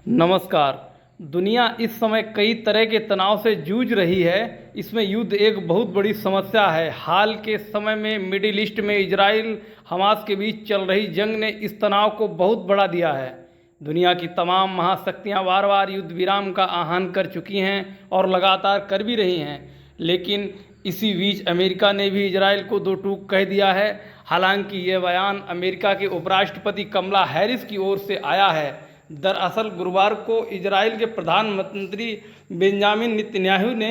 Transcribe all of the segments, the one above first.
नमस्कार। दुनिया इस समय कई तरह के तनाव से जूझ रही है। इसमें युद्ध एक बहुत बड़ी समस्या है। हाल के समय में मिडिल ईस्ट में इजराइल हमास के बीच चल रही जंग ने इस तनाव को बहुत बढ़ा दिया है। दुनिया की तमाम महाशक्तियां बार बार युद्ध विराम का आह्वान कर चुकी हैं और लगातार कर भी रही हैं, लेकिन इसी बीच अमेरिका ने भी इजराइल को दो टूक कह दिया है। हालांकि यह बयान अमेरिका के उपराष्ट्रपति कमला हैरिस की ओर से आया है। दरअसल गुरुवार को इजराइल के प्रधानमंत्री बेंजामिन नेतन्याहू ने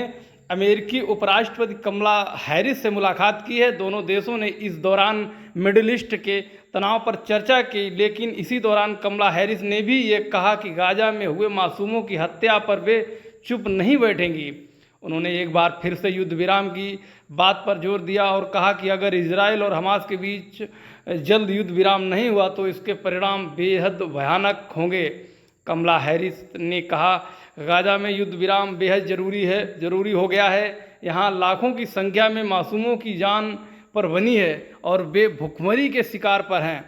अमेरिकी उपराष्ट्रपति कमला हैरिस से मुलाकात की है। दोनों देशों ने इस दौरान मिडिल ईस्ट के तनाव पर चर्चा की, लेकिन इसी दौरान कमला हैरिस ने भी ये कहा कि गाजा में हुए मासूमों की हत्या पर वे चुप नहीं बैठेंगी। उन्होंने एक बार फिर से युद्ध विराम की बात पर जोर दिया और कहा कि अगर इजराइल और हमास के बीच जल्द युद्ध विराम नहीं हुआ तो इसके परिणाम बेहद भयानक होंगे। कमला हैरिस ने कहा, गाजा में युद्ध विराम बेहद जरूरी हो गया है। यहाँ लाखों की संख्या में मासूमों की जान पर बनी है और वे भुखमरी के शिकार पर हैं।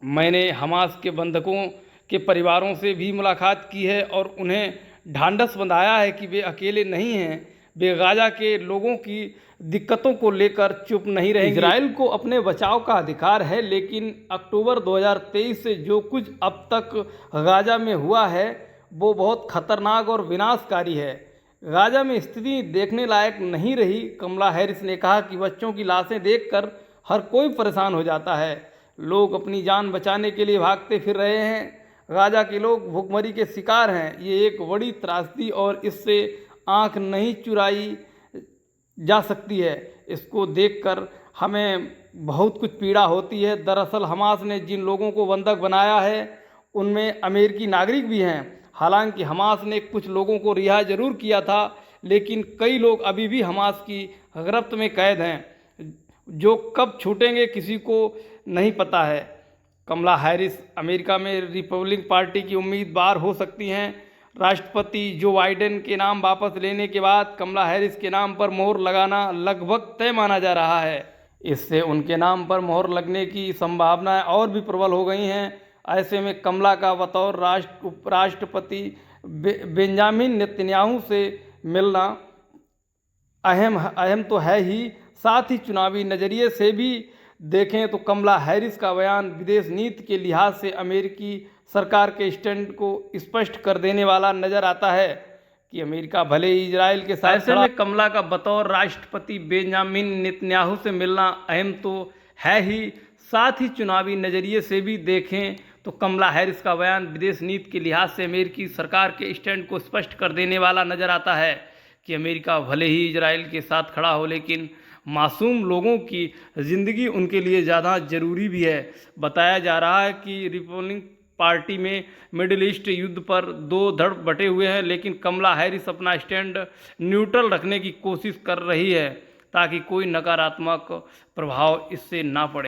मैंने हमास के बंधकों के परिवारों से भी मुलाकात की है और उन्हें ढांढस बंधाया है कि वे अकेले नहीं हैं। वे गाजा के लोगों की दिक्कतों को लेकर चुप नहीं रहेंगे। इजराइल को अपने बचाव का अधिकार है, लेकिन अक्टूबर 2023 से जो कुछ अब तक गाजा में हुआ है वो बहुत खतरनाक और विनाशकारी है। गाजा में स्थिति देखने लायक नहीं रही। कमला हैरिस ने कहा कि बच्चों की लाशें देखकर हर कोई परेशान हो जाता है। लोग अपनी जान बचाने के लिए भागते फिर रहे हैं। गाजा के लोग भूखमरी के शिकार हैं। ये एक बड़ी त्रासदी और इससे आंख नहीं चुराई जा सकती है। इसको देखकर हमें बहुत कुछ पीड़ा होती है। दरअसल हमास ने जिन लोगों को बंधक बनाया है उनमें अमेरिकी नागरिक भी हैं। हालांकि हमास ने कुछ लोगों को रिहा जरूर किया था, लेकिन कई लोग अभी भी हमास की गिरफ्त में कैद हैं। जो कब छूटेंगे किसी को नहीं पता है। कमला हैरिस अमेरिका में रिपब्लिकन पार्टी की उम्मीदवार हो सकती हैं। राष्ट्रपति जो बाइडेन के नाम वापस लेने के बाद कमला हैरिस के नाम पर मोहर लगाना लगभग तय माना जा रहा है। इससे उनके नाम पर मोहर लगने की संभावनाएं और भी प्रबल हो गई हैं। ऐसे में कमला का बतौर उपराष्ट्रपति बेंजामिन नेतन्याहू से मिलना अहम तो है ही, साथ ही चुनावी नज़रिए से भी देखें तो कमला हैरिस का बयान विदेश नीति के लिहाज से अमेरिकी सरकार के स्टैंड को स्पष्ट कर देने वाला नजर आता है कि अमेरिका भले ही इजराइल के साथ। ऐसे में कमला का बतौर राष्ट्रपति बेंजामिन नेतन्याहू से मिलना अहम तो है ही, साथ ही चुनावी नज़रिए से भी देखें तो कमला हैरिस का बयान विदेश नीति के लिहाज से अमेरिकी सरकार के स्टैंड को स्पष्ट कर देने वाला नजर आता है कि अमेरिका भले ही इजराइल के साथ खड़ा हो, लेकिन मासूम लोगों की ज़िंदगी उनके लिए ज़्यादा ज़रूरी भी है। बताया जा रहा है कि रिपब्लिकन पार्टी में मिडिल ईस्ट युद्ध पर दो धड़ बटे हुए हैं, लेकिन कमला हैरिस अपना स्टैंड न्यूट्रल रखने की कोशिश कर रही है ताकि कोई नकारात्मक प्रभाव इससे ना पड़े।